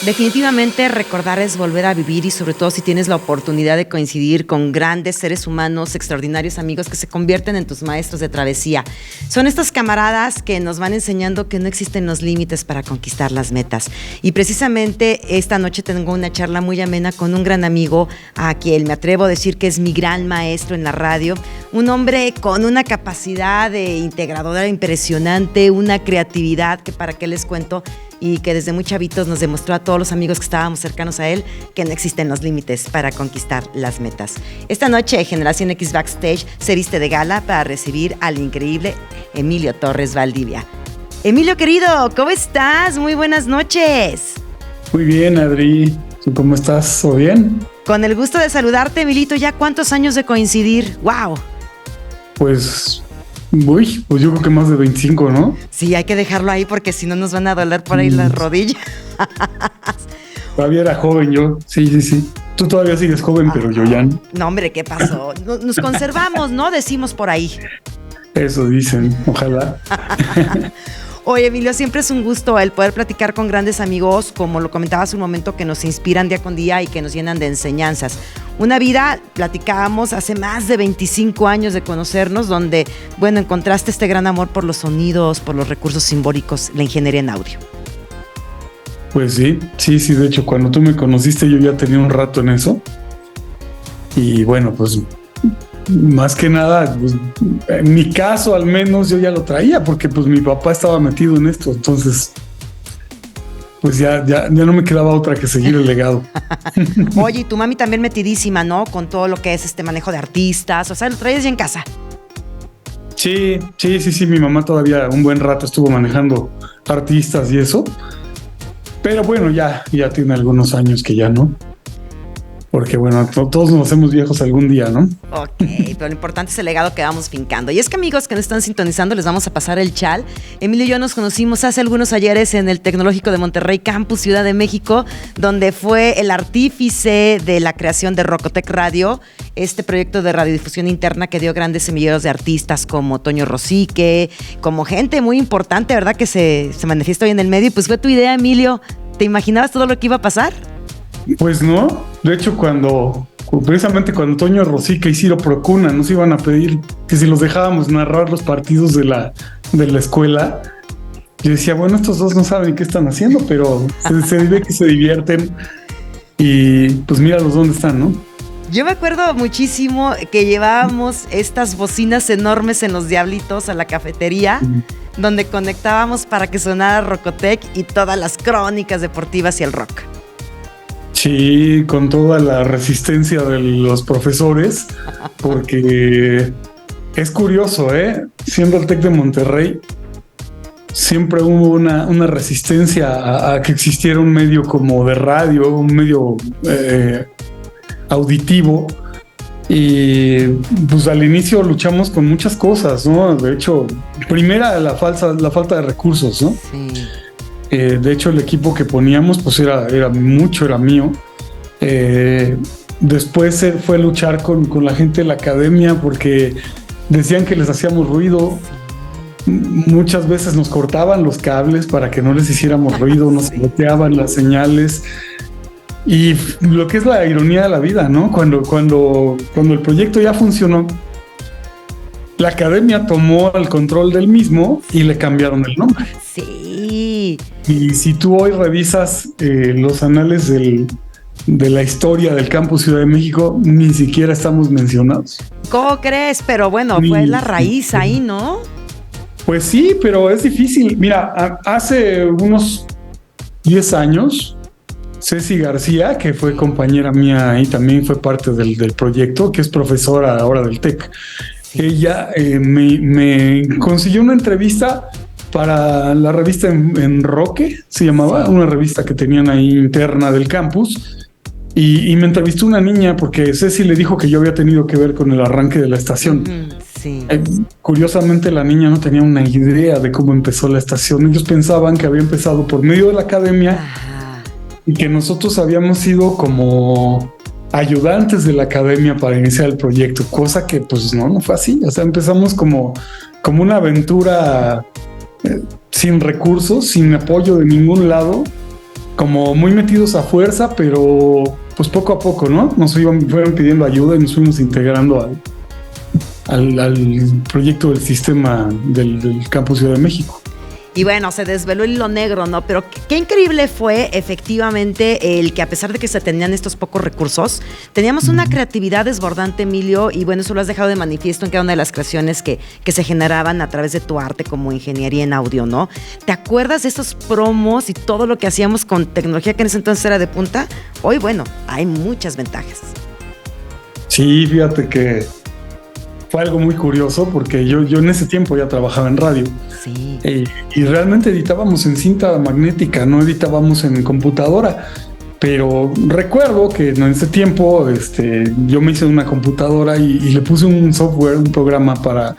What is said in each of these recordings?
Definitivamente recordar es volver a vivir y sobre todo si tienes la oportunidad de coincidir con grandes seres humanos, extraordinarios amigos que se convierten en tus maestros de travesía. Son estos camaradas que nos van enseñando que no existen los límites para conquistar las metas. Y precisamente esta noche tengo una charla muy amena con un gran amigo a quien me atrevo a decir que es mi gran maestro en la radio. Un hombre con una capacidad de integradora impresionante, una creatividad que para qué les cuento, y que desde muy chavitos nos demostró a todos los amigos que estábamos cercanos a él que no existen los límites para conquistar las metas. Esta noche, Generación X Backstage se viste de gala para recibir al increíble Emilio Torres Valdivia. Emilio, querido, ¿cómo estás? Muy buenas noches. Muy bien, Adri. ¿Tú cómo estás? ¿Todo bien? Con el gusto de saludarte, Emilito. ¿Ya cuántos años de coincidir? ¡Wow! Pues yo creo que más de 25, ¿no? Sí, hay que dejarlo ahí porque si no nos van a doler por ahí las rodillas. Todavía era joven yo, sí. Tú todavía sigues joven, pero yo ya no. No, hombre, ¿qué pasó? Nos conservamos, ¿no? Decimos por ahí. Eso dicen, ojalá. Oye, Emilio, siempre es un gusto el poder platicar con grandes amigos, como lo comentaba hace un momento, que nos inspiran día con día y que nos llenan de enseñanzas. Una vida, platicábamos hace más de 25 años de conocernos, donde, bueno, encontraste este gran amor por los sonidos, por los recursos simbólicos, la ingeniería en audio. Pues sí, de hecho, cuando tú me conociste yo ya tenía un rato en eso. Y bueno, pues más que nada, pues, en mi caso al menos yo ya lo traía porque pues mi papá estaba metido en esto, entonces pues ya no me quedaba otra que seguir el legado. Oye, y tu mami también metidísima, ¿no? Con todo lo que es este manejo de artistas, o sea, lo traías ya en casa. Sí, mi mamá todavía un buen rato estuvo manejando artistas y eso, pero bueno, ya tiene algunos años que ya no. Porque bueno, todos nos hacemos viejos algún día, ¿no? Ok, pero lo importante es el legado que vamos fincando. Y es que, amigos que nos están sintonizando, les vamos a pasar el chal. Emilio y yo nos conocimos hace algunos ayeres en el Tecnológico de Monterrey, Campus Ciudad de México, donde fue el artífice de la creación de Rocotec Radio, este proyecto de radiodifusión interna que dio grandes semilleros de artistas como Toño Rosique, como gente muy importante, ¿verdad? Que se manifiesta hoy en el medio. Y pues fue tu idea, Emilio. ¿Te imaginabas todo lo que iba a pasar? Pues no, de hecho precisamente cuando Toño Rosique y Ciro Procuna nos iban a pedir que si los dejábamos narrar los partidos de la escuela, yo decía, bueno, estos dos no saben qué están haciendo, pero se ve que se divierten y pues míralos dónde están, ¿no? Yo me acuerdo muchísimo que llevábamos estas bocinas enormes en los Diablitos a la cafetería, donde conectábamos para que sonara Rocotec y todas las crónicas deportivas y el rock. Sí, con toda la resistencia de los profesores, porque es curioso, siendo el TEC de Monterrey, siempre hubo una resistencia a que existiera un medio como de radio, un medio auditivo, y pues al inicio luchamos con muchas cosas, ¿no? De hecho, primera la falta de recursos, ¿no? Sí. De hecho, el equipo que poníamos pues era mío. Después se fue a luchar con la gente de la academia porque decían que les hacíamos ruido. Muchas veces nos cortaban los cables para que no les hiciéramos ruido, nos bloqueaban las señales. Y lo que es la ironía de la vida, ¿no? Cuando el proyecto ya funcionó, la academia tomó el control del mismo y le cambiaron el nombre. Sí. Y si tú hoy revisas los anales de la historia del Campus Ciudad de México, ni siquiera estamos mencionados. ¿Cómo crees? Pero bueno, fue la raíz ahí, ¿no? Pues sí, pero es difícil. Mira, hace unos 10 años, Ceci García, que fue compañera mía y también fue parte del proyecto, que es profesora ahora del TEC, ella me consiguió una entrevista para la revista en Roque, se llamaba, una revista que tenían ahí interna del campus, y me entrevistó una niña porque Ceci le dijo que yo había tenido que ver con el arranque de la estación. Sí. Curiosamente, la niña no tenía una idea de cómo empezó la estación. Ellos pensaban que había empezado por medio de la academia. Ajá. Y que nosotros habíamos sido como ayudantes de la academia para iniciar el proyecto, cosa que pues no fue así. O sea, empezamos como una aventura sin recursos, sin apoyo de ningún lado, como muy metidos a fuerza, pero pues poco a poco, ¿no? Fueron pidiendo ayuda y nos fuimos integrando al proyecto del sistema del Campus Ciudad de México. Y bueno, se desveló el hilo negro, ¿no? Pero qué increíble fue efectivamente el que a pesar de que se tenían estos pocos recursos, teníamos una creatividad desbordante, Emilio, y bueno, eso lo has dejado de manifiesto en cada una de las creaciones que se generaban a través de tu arte como ingeniería en audio, ¿no? ¿Te acuerdas de esos promos y todo lo que hacíamos con tecnología que en ese entonces era de punta? Hoy, bueno, hay muchas ventajas. Sí, fíjate que fue algo muy curioso porque yo en ese tiempo ya trabajaba en radio. Sí. Y realmente editábamos en cinta magnética, no editábamos en computadora. Pero recuerdo que en ese tiempo yo me hice una computadora y le puse un software, un programa para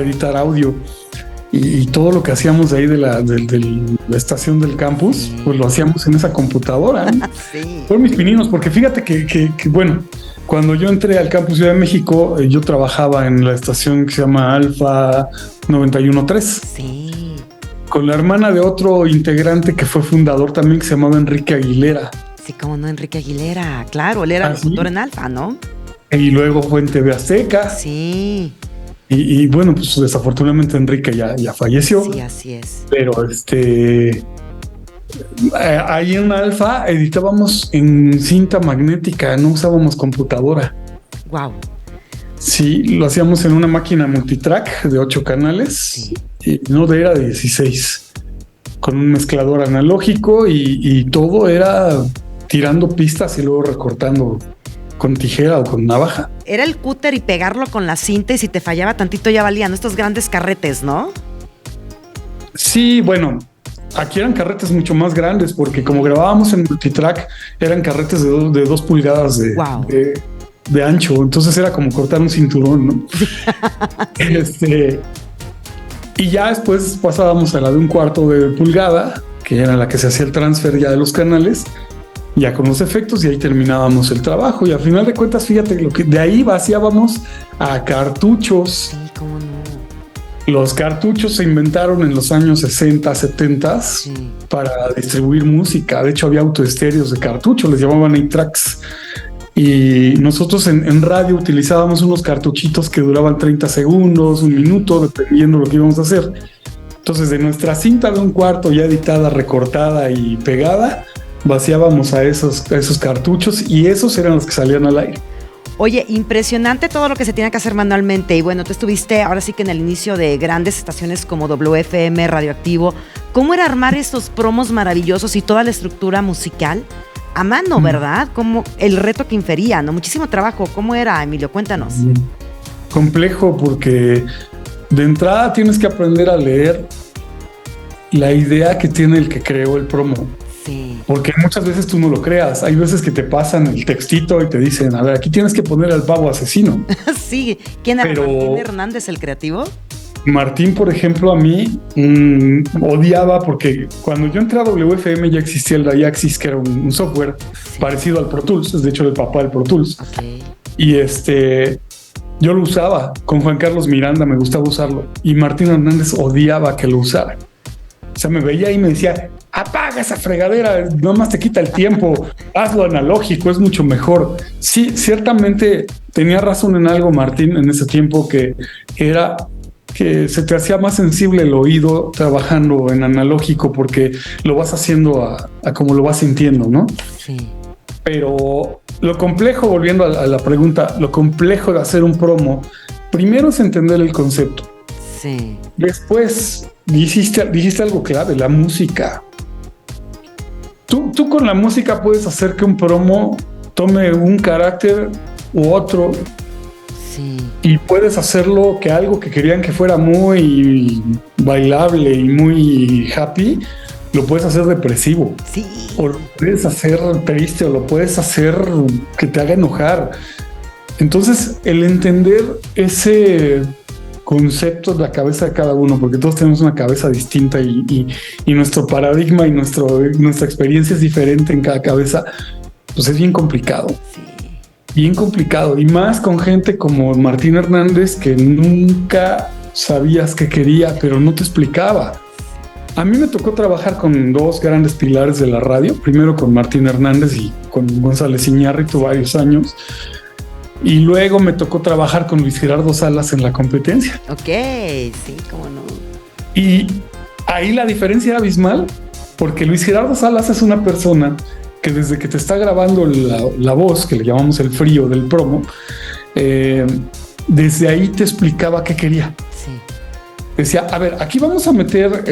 editar audio. Y todo lo que hacíamos de ahí de la estación del campus, sí, pues lo hacíamos en esa computadora, ¿no? Sí. Fueron mis pininos, porque fíjate que bueno, cuando yo entré al Campus Ciudad de México, yo trabajaba en la estación que se llama Alfa 91.3. Sí. Con la hermana de otro integrante que fue fundador también, que se llamaba Enrique Aguilera. Sí, cómo no, Enrique Aguilera. Claro, él era locutor en Alfa, ¿no? Y luego fue en TV Azteca. Sí. Y bueno, pues desafortunadamente Enrique ya falleció. Sí, así es. Pero ahí en Alfa editábamos en cinta magnética, no usábamos computadora. Wow. Sí, lo hacíamos en una máquina multitrack de 8 canales, sí, y no era de 16, con un mezclador analógico y todo era tirando pistas y luego recortando con tijera o con navaja. Era el cúter y pegarlo con la cinta y si te fallaba tantito ya valían estos grandes carretes, ¿no? Sí, bueno, aquí eran carretes mucho más grandes porque como grabábamos en multitrack eran carretes de 2 pulgadas de ancho, entonces era como cortar un cinturón, ¿no? Y ya después pasábamos a la de 1/4 de pulgada, que era la que se hacía el transfer ya de los canales, ya con los efectos, y ahí terminábamos el trabajo. Y al final de cuentas, fíjate, lo que de ahí vaciábamos a cartuchos. Sí, cómo no. Los cartuchos se inventaron en los años 60, 70 sí, para distribuir música. De hecho, había autoestéreos de cartucho, les llamaban 8-tracks. Y nosotros en radio utilizábamos unos cartuchitos que duraban 30 segundos, 1 minuto, dependiendo de lo que íbamos a hacer. Entonces, de nuestra cinta de 1/4 ya editada, recortada y pegada, vaciábamos a esos cartuchos y esos eran los que salían al aire. Oye, impresionante todo lo que se tiene que hacer manualmente. Y bueno, tú estuviste ahora sí que en el inicio de grandes estaciones como WFM, Radioactivo. ¿Cómo era armar estos promos maravillosos y toda la estructura musical a mano, verdad? Como el reto que infería, ¿no? Muchísimo trabajo. ¿Cómo era, Emilio? Cuéntanos. Complejo porque de entrada tienes que aprender a leer la idea que tiene el que creó el promo. Sí. Porque muchas veces tú no lo creas. Hay veces que te pasan el textito y te dicen, a ver, aquí tienes que poner al pavo asesino. Sí. ¿Quién era? ¿Martín Hernández, el creativo? Martín, por ejemplo, a mí odiaba porque cuando yo entré a WFM ya existía el Dayaxis, que era un software parecido al Pro Tools. De hecho, era el papá del Pro Tools. Okay. Y yo lo usaba con Juan Carlos Miranda, me gustaba usarlo. Y Martín Hernández odiaba que lo usara. O sea, me veía y me decía, apaga esa fregadera, nada más te quita el tiempo, hazlo analógico, es mucho mejor. Sí, ciertamente tenía razón en algo Martín en ese tiempo, que era que se te hacía más sensible el oído trabajando en analógico porque lo vas haciendo a como lo vas sintiendo, ¿no? Sí. Pero lo complejo, volviendo a la pregunta, lo complejo de hacer un promo, primero es entender el concepto. Sí. Después dijiste algo clave, la música. Tú con la música puedes hacer que un promo tome un carácter u otro. Sí. Y puedes hacerlo que algo que querían que fuera muy bailable y muy happy, lo puedes hacer depresivo. Sí. O lo puedes hacer triste, o lo puedes hacer que te haga enojar. Entonces, el entender ese concepto de la cabeza de cada uno, porque todos tenemos una cabeza distinta y nuestro paradigma y nuestra experiencia es diferente en cada cabeza, pues es bien complicado. Sí. Bien complicado, y más con gente como Martín Hernández, que nunca sabías qué quería, pero no te explicaba. A mí me tocó trabajar con dos grandes pilares de la radio, primero con Martín Hernández y con González Iñárritu varios años, y luego me tocó trabajar con Luis Gerardo Salas en la competencia. Ok, sí, cómo no. Y ahí la diferencia era abismal, porque Luis Gerardo Salas es una persona que desde que te está grabando la voz, que le llamamos el frío del promo, desde ahí te explicaba qué quería. Sí. Decía, a ver, aquí vamos a meter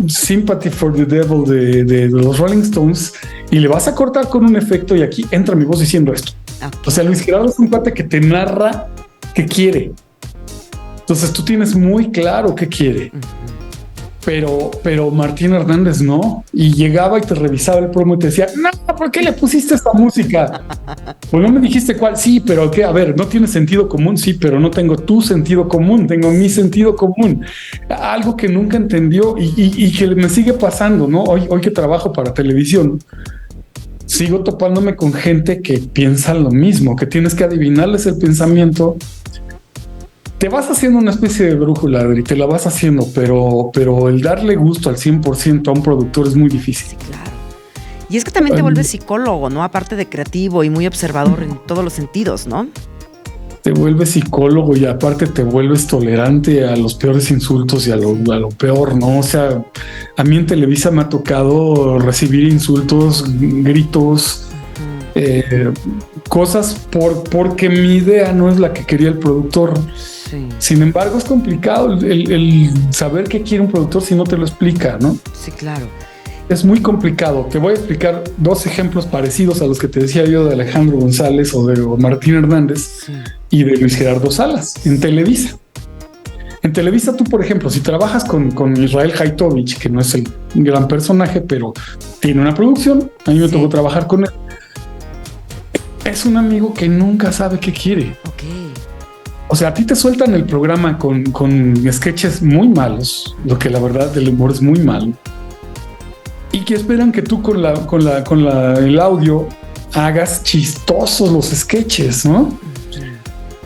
Sympathy for the Devil de los Rolling Stones y le vas a cortar con un efecto y aquí entra mi voz diciendo esto. Okay. O sea, Luis Gerardo es un cuate que te narra qué quiere. Entonces tú tienes muy claro qué quiere. Pero Martín Hernández no. Y llegaba y te revisaba el promo y te decía, no, ¿por qué le pusiste esta música? Pues no me dijiste cuál. Sí, pero ¿qué? A ver, no tiene sentido común. Sí, pero no tengo tu sentido común, tengo mi sentido común. Algo que nunca entendió y que me sigue pasando, ¿no? Hoy que trabajo para televisión, sigo topándome con gente que piensa lo mismo, que tienes que adivinarles el pensamiento. Te vas haciendo una especie de brújula, Adri, te la vas haciendo, pero el darle gusto al 100% a un productor es muy difícil. Sí, claro. Y es que también te vuelves psicólogo, ¿no? Aparte de creativo y muy observador en todos los sentidos, ¿no? Te vuelves psicólogo y aparte te vuelves tolerante a los peores insultos y a lo peor, ¿no? O sea, a mí en Televisa me ha tocado recibir insultos, gritos, cosas porque mi idea no es la que quería el productor. Sí. Sin embargo, es complicado el saber qué quiere un productor si no te lo explica, ¿no? Sí, claro. Es muy complicado. Te voy a explicar dos ejemplos parecidos a los que te decía yo de Alejandro González o de Martín Hernández y de Luis Gerardo Salas en Televisa. En Televisa, tú, por ejemplo, si trabajas con Israel Haitovich, que no es el gran personaje, pero tiene una producción, a mí me tocó trabajar con él. Es un amigo que nunca sabe qué quiere. Okay. O sea, a ti te sueltan el programa con sketches muy malos, lo que la verdad el humor es muy malo, y que esperan que tú con el audio hagas chistosos los sketches, ¿no?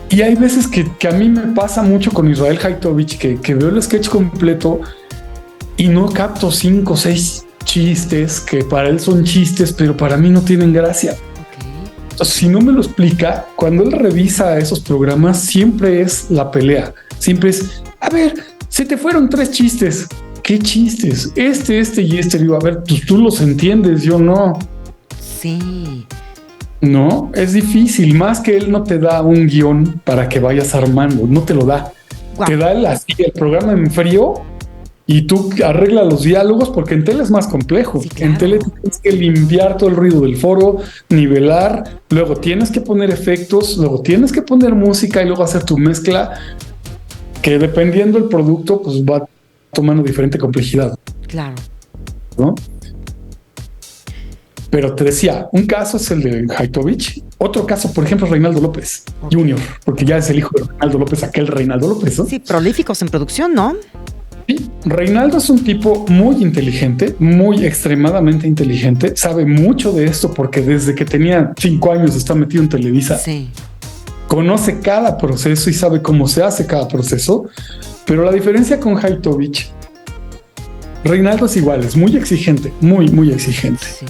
Y hay veces que a mí me pasa mucho con Israel Haitovich que veo el sketch completo y no capto 5 o 6 chistes que para él son chistes, pero para mí no tienen gracia. Si no me lo explica, cuando él revisa esos programas, siempre es la pelea. Siempre es, a ver, se te fueron 3 chistes. ¿Qué chistes? Este y este. Digo, a ver, pues tú los entiendes, yo no. Sí. No, es difícil. Más que él no te da un guión para que vayas armando. No te lo da. Wow. Te da el programa en frío y tú arregla los diálogos porque en tele es más complejo. Sí, claro. En tele tienes que limpiar todo el ruido del foro, nivelar, luego tienes que poner efectos, luego tienes que poner música y luego hacer tu mezcla, que dependiendo del producto, pues va tomando diferente complejidad. Claro. ¿No? Pero te decía, un caso es el de Haitovich, otro caso, por ejemplo, Reinaldo López Jr., porque ya es el hijo de Reinaldo López, aquel Reinaldo López, ¿no? Sí, prolíficos en producción, ¿no? Sí, Reinaldo es un tipo muy inteligente, muy extremadamente inteligente, sabe mucho de esto porque desde que tenía 5 años está metido en Televisa. Sí. Conoce cada proceso y sabe cómo se hace cada proceso, pero la diferencia con Haitovich, Reinaldo es igual, es muy exigente, muy exigente. Sí.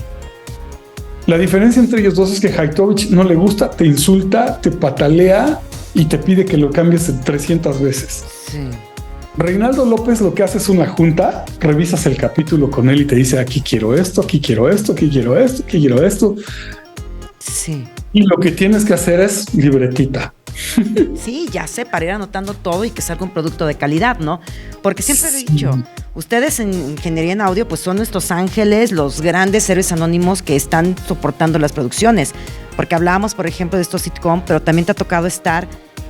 La diferencia entre ellos dos es que Haitovich no le gusta, te insulta, te patalea y te pide que lo cambies 300 veces. Sí. Reinaldo López lo que hace es una junta, revisas el capítulo con él y te dice aquí quiero esto, aquí quiero esto, aquí quiero esto, aquí quiero esto. Sí. Y lo que tienes que hacer es libretita. Sí, ya sé, para ir anotando todo y que salga un producto de calidad, ¿no? Porque siempre he dicho, ustedes en ingeniería en audio pues son nuestros ángeles, los grandes héroes anónimos que están soportando las producciones. Porque hablábamos, por ejemplo, de estos sitcom, pero también te ha tocado estar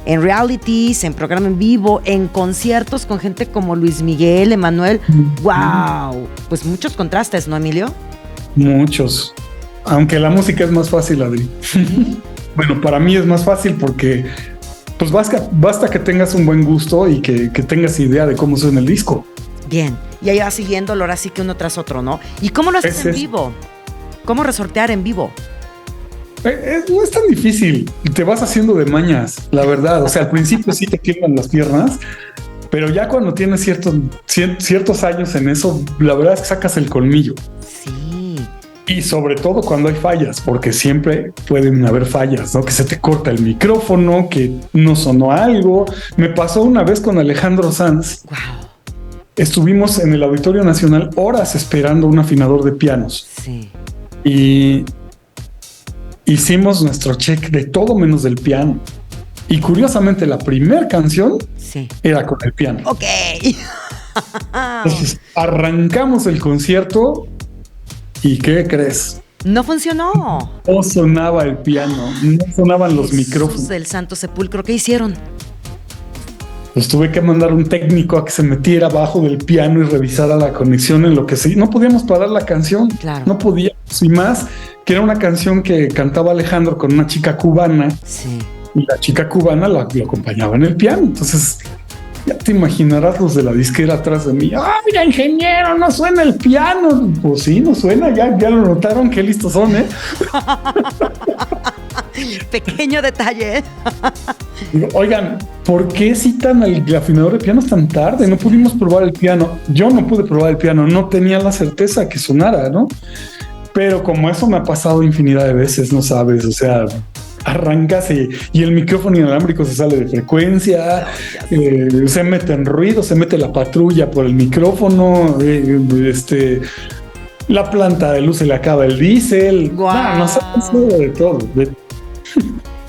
en realities, en programa en vivo, en conciertos con gente como Luis Miguel, Emanuel. ¡Wow! Pues muchos contrastes, ¿no, Emilio? Muchos. Aunque la música es más fácil, Adri. Bueno, para mí es más fácil porque pues basta que tengas un buen gusto y que tengas idea de cómo suena el disco. Bien, y ahí vas siguiéndolo ahora sí que uno tras otro, ¿no? ¿Y cómo lo haces en vivo? ¿Cómo resortear en vivo? No es tan difícil, te vas haciendo de mañas, la verdad. O sea, al principio sí te tiemblan las piernas, Pero ya cuando tienes ciertos años en eso, la verdad es que sacas el colmillo. Sí. Y sobre todo cuando hay fallas, porque siempre pueden haber fallas, ¿no? Que se te corta el micrófono, que no sonó algo. Me pasó una vez con Alejandro Sanz. Wow. Estuvimos en el Auditorio Nacional horas esperando un afinador de pianos. Sí. Y hicimos nuestro check de todo menos del piano. Y curiosamente la primera canción era con el piano. Ok. Entonces arrancamos el concierto y ¿qué crees? No funcionó. No sonaba el piano, no sonaban los micrófonos. Del Santo Sepulcro, ¿qué hicieron? Pues tuve que mandar un técnico a que se metiera abajo del piano y revisara la conexión en lo que sí. No podíamos parar la canción. Claro. No podíamos. Y más que era una canción que cantaba Alejandro con una chica cubana. Sí. Y la chica cubana lo acompañaba en el piano. Entonces, ya te imaginarás los de la disquera atrás de mí. ¡Ay, ingeniero, no suena el piano! Pues sí, no suena. Ya lo notaron, qué listos son, ¿eh? Pequeño detalle. Oigan, ¿por qué citan al afinador de pianos tan tarde? No pudimos probar el piano. Yo no pude probar el piano, no tenía la certeza que sonara, ¿no? Pero como eso me ha pasado infinidad de veces, no sabes, o sea, arrancas y el micrófono inalámbrico se sale de frecuencia, se mete en ruido, se mete la patrulla por el micrófono, la planta de luz se le acaba el diésel. Wow. No sabes de todo.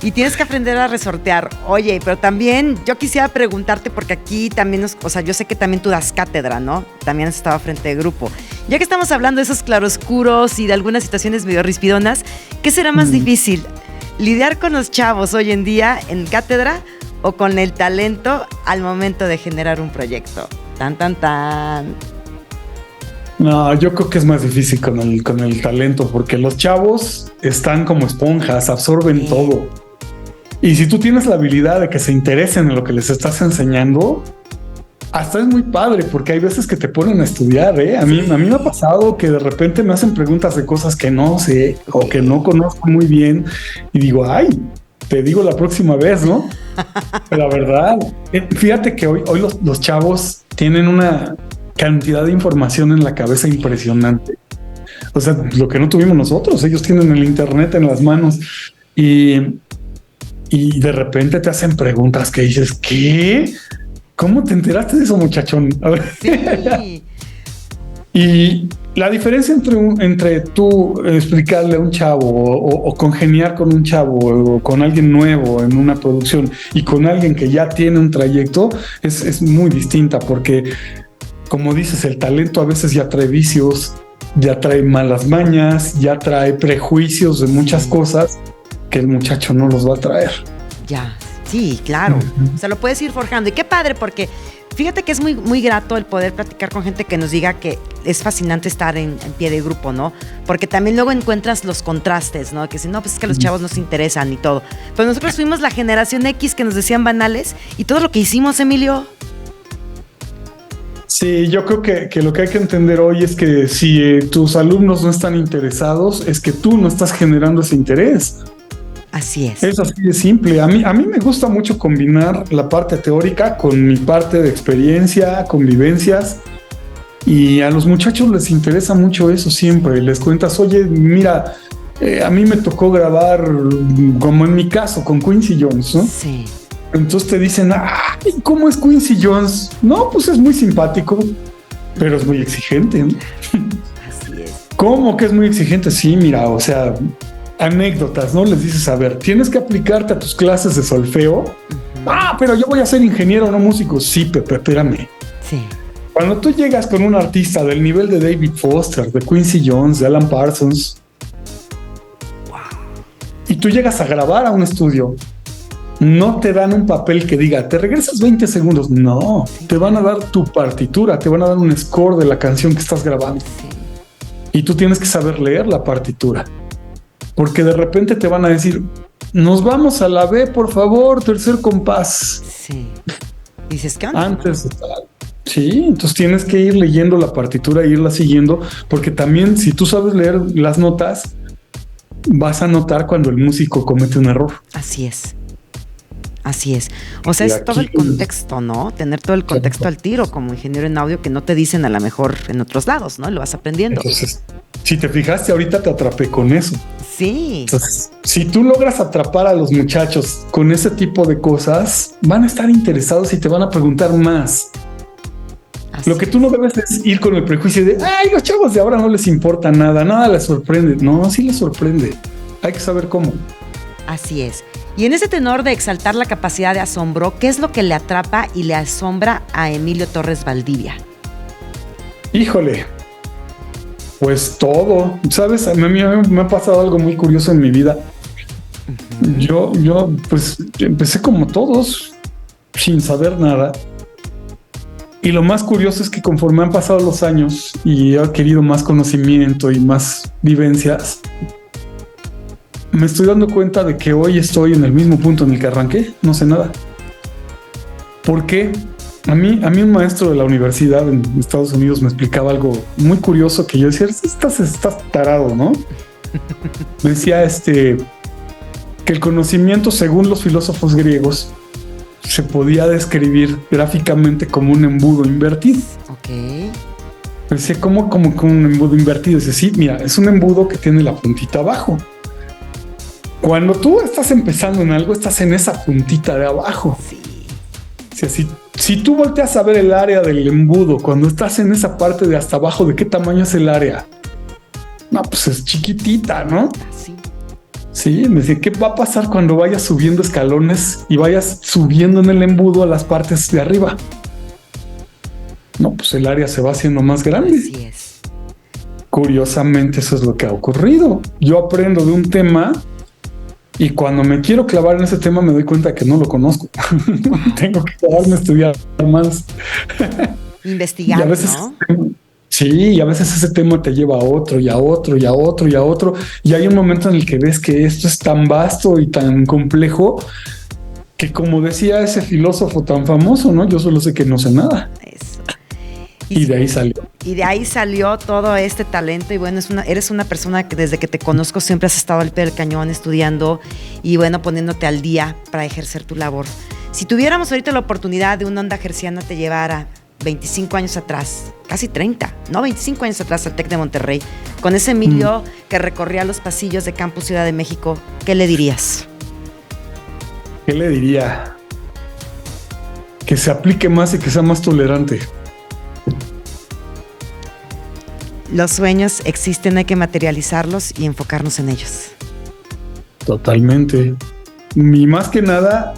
Y tienes que aprender a resortear. Oye, pero también yo quisiera preguntarte, porque aquí también, yo sé que también tú das cátedra, ¿no? También has estado frente de grupo. Ya que estamos hablando de esos claroscuros y de algunas situaciones medio rispidonas, ¿qué será más difícil? ¿Lidiar con los chavos hoy en día en cátedra o con el talento al momento de generar un proyecto? Tan, tan, tan. No, yo creo que es más difícil con el talento, porque los chavos están como esponjas, absorben todo. Y si tú tienes la habilidad de que se interesen en lo que les estás enseñando, hasta es muy padre, porque hay veces que te ponen a estudiar, ¿eh? A mí me ha pasado que de repente me hacen preguntas de cosas que no sé o que no conozco muy bien y digo, ay, te digo la próxima vez, ¿no? La verdad, fíjate que hoy los chavos tienen una cantidad de información en la cabeza impresionante. O sea, lo que no tuvimos nosotros, ellos tienen el internet en las manos y de repente te hacen preguntas que dices, ¿qué? ¿Cómo te enteraste de eso, muchachón? A ver. Sí. Y la diferencia entre tú explicarle a un chavo o congeniar con un chavo o con alguien nuevo en una producción y con alguien que ya tiene un trayecto es muy distinta, porque como dices, el talento a veces ya trae vicios, ya trae malas mañas, ya trae prejuicios de muchas cosas que el muchacho no los va a traer. Ya, sí, claro. O sea, lo puedes ir forjando. Y qué padre, porque fíjate que es muy, muy grato el poder platicar con gente que nos diga que es fascinante estar en pie de grupo, ¿no? Porque también luego encuentras los contrastes, ¿no? Que si no, pues es que los chavos no se interesan y todo. Pero nosotros fuimos la generación X que nos decían banales y todo lo que hicimos, Emilio. Sí, yo creo que lo que hay que entender hoy es que si tus alumnos no están interesados, es que tú no estás generando ese interés. Así es. Es así de simple. A mí me gusta mucho combinar la parte teórica con mi parte de experiencia, convivencias, y a los muchachos les interesa mucho eso siempre. Les cuentas, oye, mira, a mí me tocó grabar, como en mi caso, con Quincy Jones, ¿no? Sí. Entonces te dicen, ay, ¿cómo es Quincy Jones? No, pues es muy simpático, pero es muy exigente, ¿no? Así es. ¿Cómo que es muy exigente? Sí, mira, o sea, anécdotas, ¿no? Les dices, a ver, tienes que aplicarte a tus clases de solfeo. Pero yo voy a ser ingeniero, no músico. Sí, Pepe, espérame. Sí. Cuando tú llegas con un artista del nivel de David Foster, de Quincy Jones, de Alan Parsons, y tú llegas a grabar a un estudio, no te dan un papel que diga, te regresas 20 segundos. No, te van a dar tu partitura, te van a dar un score de la canción que estás grabando. Y tú tienes que saber leer la partitura. Porque de repente te van a decir, nos vamos a la B, por favor, tercer compás. Sí. Dices, ¿qué onda? Antes de tal. Sí, entonces tienes que ir leyendo la partitura e irla siguiendo, porque también si tú sabes leer las notas, vas a notar cuando el músico comete un error. Así es. Así es. O sea, Y es todo el aquí, contexto, ¿no? Tener todo el contexto al tiro como ingeniero en audio que no te dicen a lo mejor en otros lados, ¿no? Lo vas aprendiendo. entonces, si te fijaste, ahorita te atrapé con eso. Sí, Entonces, si tú logras atrapar a los muchachos con ese tipo de cosas, van a estar interesados y te van a preguntar más. así Lo que tú no debes es ir con el prejuicio de, ay, los chavos de ahora no les importa nada, nada les sorprende. No, sí les sorprende. Hay que saber cómo. Así es. Y en ese tenor de exaltar la capacidad de asombro, ¿qué es lo que le atrapa y le asombra a Emilio Torres Valdivia? Híjole, pues todo. ¿Sabes? A mí me ha pasado algo muy curioso en mi vida. Yo, pues, empecé como todos, sin saber nada. Y lo más curioso es que conforme han pasado los años y he adquirido más conocimiento y más vivencias, me estoy dando cuenta de que hoy estoy en el mismo punto en el que arranqué. No sé nada. ¿Por qué? A mí un maestro de la universidad en Estados Unidos me explicaba algo muy curioso que yo decía, estás tarado, ¿no? Me decía que el conocimiento, según los filósofos griegos, se podía describir gráficamente como un embudo invertido. Ok. Me decía, ¿cómo un embudo invertido? Dice, sí, mira, es un embudo que tiene la puntita abajo. Cuando tú estás empezando en algo, estás en esa puntita de abajo. Sí. O sea, si tú volteas a ver el área del embudo, cuando estás en esa parte de hasta abajo, ¿de qué tamaño es el área? No, pues es chiquitita, ¿no? Así. Sí, me decía, ¿qué va a pasar cuando vayas subiendo escalones y vayas subiendo en el embudo a las partes de arriba? No, pues el área se va haciendo más grande. Así es. Curiosamente, eso es lo que ha ocurrido. Yo aprendo de un tema y cuando me quiero clavar en ese tema me doy cuenta que no lo conozco. Tengo que quedarme a estudiar más. Investigar, Y a veces, ¿no? sí, y a veces ese tema te lleva a otro y a otro y a otro y a otro. Y hay un momento en el que ves que esto es tan vasto y tan complejo que, como decía ese filósofo tan famoso, ¿no? Yo solo sé que no sé nada. Eso. Y de ahí salió. Y de ahí salió todo este talento y bueno, eres una persona que desde que te conozco siempre has estado al pie del cañón estudiando y bueno, poniéndote al día para ejercer tu labor. Si tuviéramos ahorita la oportunidad de una onda gerciana te llevara 25 años atrás, casi 30, no 25 años atrás al TEC de Monterrey, con ese Emilio que recorría los pasillos de Campus Ciudad de México, ¿qué le dirías? ¿Qué le diría? Que se aplique más y que sea más tolerante. Los sueños existen, hay que materializarlos y enfocarnos en ellos. Totalmente. Y más que nada,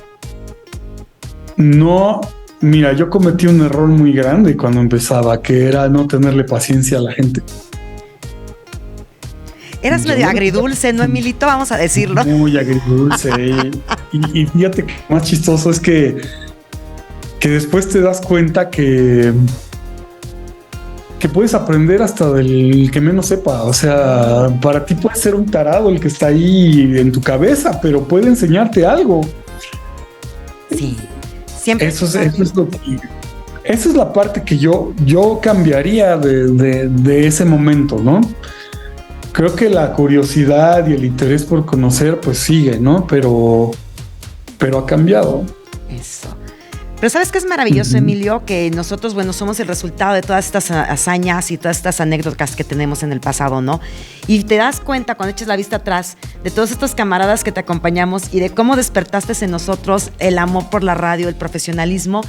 no. Mira, yo cometí un error muy grande cuando empezaba, que era no tenerle paciencia a la gente. Eras medio agridulce, ¿no, Emilito? Vamos a decirlo. Muy agridulce. y fíjate que lo más chistoso es que después te das cuenta que puedes aprender hasta del que menos sepa. O sea, para ti puede ser un tarado el que está ahí en tu cabeza, pero puede enseñarte algo. Sí, siempre. Eso es lo que... Esa es la parte que yo cambiaría de ese momento, ¿no? Creo que la curiosidad y el interés por conocer, pues sigue, ¿no? Pero ha cambiado. Eso. Pero ¿sabes qué es maravilloso, Emilio? Que nosotros, bueno, somos el resultado de todas estas hazañas y todas estas anécdotas que tenemos en el pasado, ¿no? Y te das cuenta, cuando eches la vista atrás, de todos estos camaradas que te acompañamos y de cómo despertaste en nosotros el amor por la radio, el profesionalismo,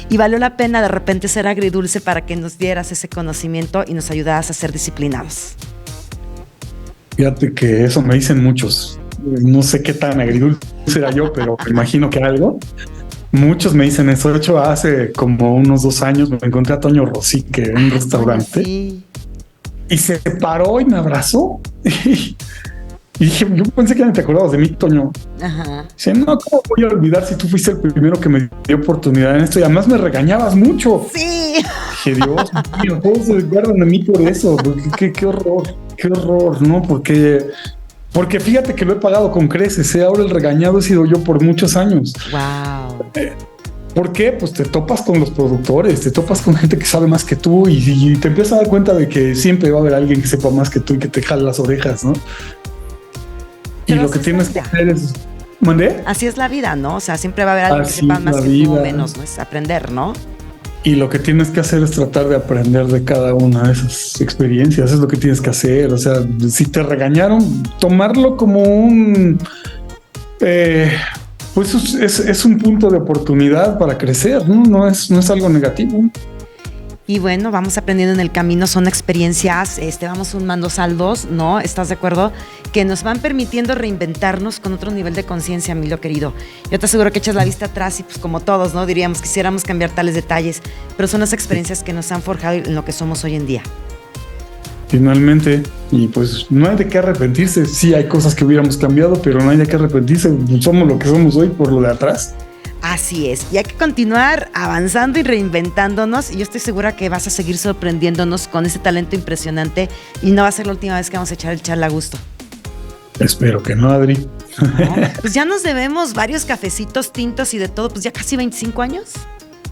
y valió la pena de repente ser agridulce para que nos dieras ese conocimiento y nos ayudaras a ser disciplinados. Fíjate que eso me dicen muchos. No sé qué tan agridulce era yo, pero me imagino que algo. Muchos me dicen eso. De hecho, hace como unos 2 años me encontré a Toño Rosique en un restaurante. Sí. Y se paró y me abrazó. Y dije, yo pensé que ya no te acordabas de mí, Toño. Ajá. Dice, no, ¿cómo voy a olvidar si tú fuiste el primero que me dio oportunidad en esto? Y además me regañabas mucho. Sí. Dije, Dios mío, todos se guardan de mí por eso. Qué horror, ¿no? Porque fíjate que lo he pagado con creces, ¿eh? Ahora el regañado he sido yo por muchos años. Wow. ¿Por qué? Pues te topas con los productores, te topas con gente que sabe más que tú y te empiezas a dar cuenta de que siempre va a haber alguien que sepa más que tú y que te jale las orejas, ¿no? Y lo que tienes que hacer ¿Mandé? Así es la vida, ¿no? O sea, siempre va a haber alguien que Así sepa es más la que tú o vida. menos, ¿no? Es aprender, ¿no? Y lo que tienes que hacer es tratar de aprender de cada una de esas experiencias. Es lo que tienes que hacer. O sea, si te regañaron, tomarlo como un... pues es un punto de oportunidad para crecer, ¿no? No es algo negativo. Y bueno, vamos aprendiendo en el camino, son experiencias, vamos sumando saldos, ¿no? ¿Estás de acuerdo? Que nos van permitiendo reinventarnos con otro nivel de conciencia, Emilio querido. Yo te aseguro que echas la vista atrás y pues como todos, ¿no? Diríamos, quisiéramos cambiar tales detalles, pero son las experiencias que nos han forjado en lo que somos hoy en día. Finalmente, y pues no hay de qué arrepentirse. Sí hay cosas que hubiéramos cambiado, pero no hay de qué arrepentirse. Somos lo que somos hoy por lo de atrás. Así es, y hay que continuar avanzando y reinventándonos, y yo estoy segura que vas a seguir sorprendiéndonos con ese talento impresionante y no va a ser la última vez que vamos a echar el charla a gusto. Espero que no, Adri. ¿No? Pues ya nos debemos varios cafecitos, tintos y de todo, pues ya casi 25 años.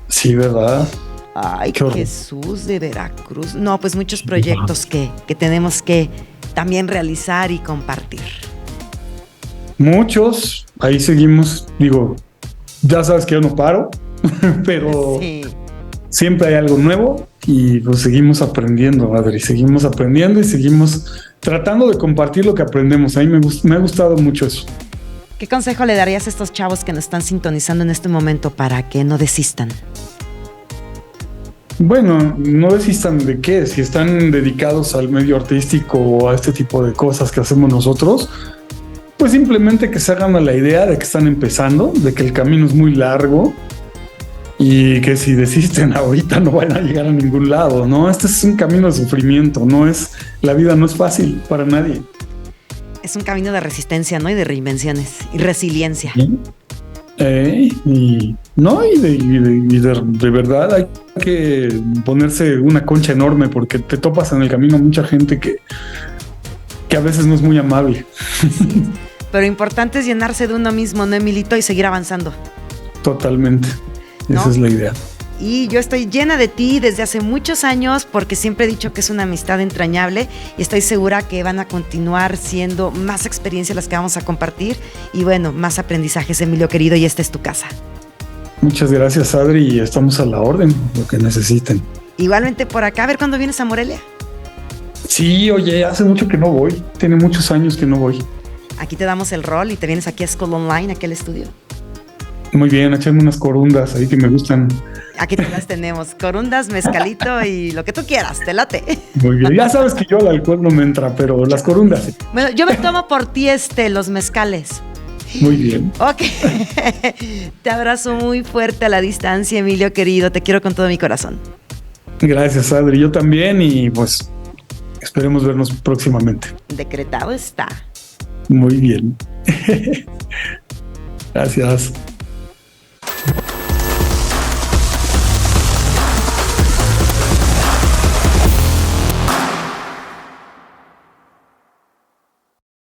Sí, ¿verdad? Ay, Qué horror. Jesús de Veracruz. No, pues muchos proyectos que tenemos que también realizar y compartir. Muchos, ahí seguimos, digo, ya sabes que yo no paro, pero Sí. siempre hay algo nuevo y pues seguimos aprendiendo, Adri, seguimos aprendiendo y seguimos tratando de compartir lo que aprendemos. A mí me ha gustado mucho eso. ¿Qué consejo le darías a estos chavos que nos están sintonizando en este momento para que no desistan? Bueno, no desistan de qué, si están dedicados al medio artístico o a este tipo de cosas que hacemos nosotros, pues simplemente que se hagan a la idea de que están empezando, de que el camino es muy largo y que si desisten ahorita no van a llegar a ningún lado, ¿no? Este es un camino de sufrimiento, la vida no es fácil para nadie. Es un camino de resistencia, ¿no? Y de reinvenciones y resiliencia. De verdad hay que ponerse una concha enorme porque te topas en el camino mucha gente que a veces no es muy amable. Pero importante es llenarse de uno mismo, ¿no, Emilito? Y seguir avanzando. Totalmente. ¿No? Esa es la idea. Y yo estoy llena de ti desde hace muchos años porque siempre he dicho que es una amistad entrañable y estoy segura que van a continuar siendo más experiencias las que vamos a compartir y bueno, más aprendizajes, Emilio querido, y esta es tu casa. Muchas gracias, Adri, y estamos a la orden, lo que necesiten. Igualmente por acá, a ver cuándo vienes a Morelia. Sí, oye, hace mucho que no voy, tiene muchos años que no voy. Aquí te damos el rol y te vienes aquí a School Online, aquí al estudio. Muy bien, echarme unas corundas ahí que me gustan. Aquí te las tenemos, corundas, mezcalito y lo que tú quieras, te late. Muy bien, ya sabes que yo al alcohol no me entra, pero las corundas sí. Bueno, yo me tomo por ti los mezcales. Muy bien. Ok, te abrazo muy fuerte a la distancia, Emilio querido, te quiero con todo mi corazón. Gracias, Adri, yo también y pues esperemos vernos próximamente. Decretado está. Muy bien. Gracias.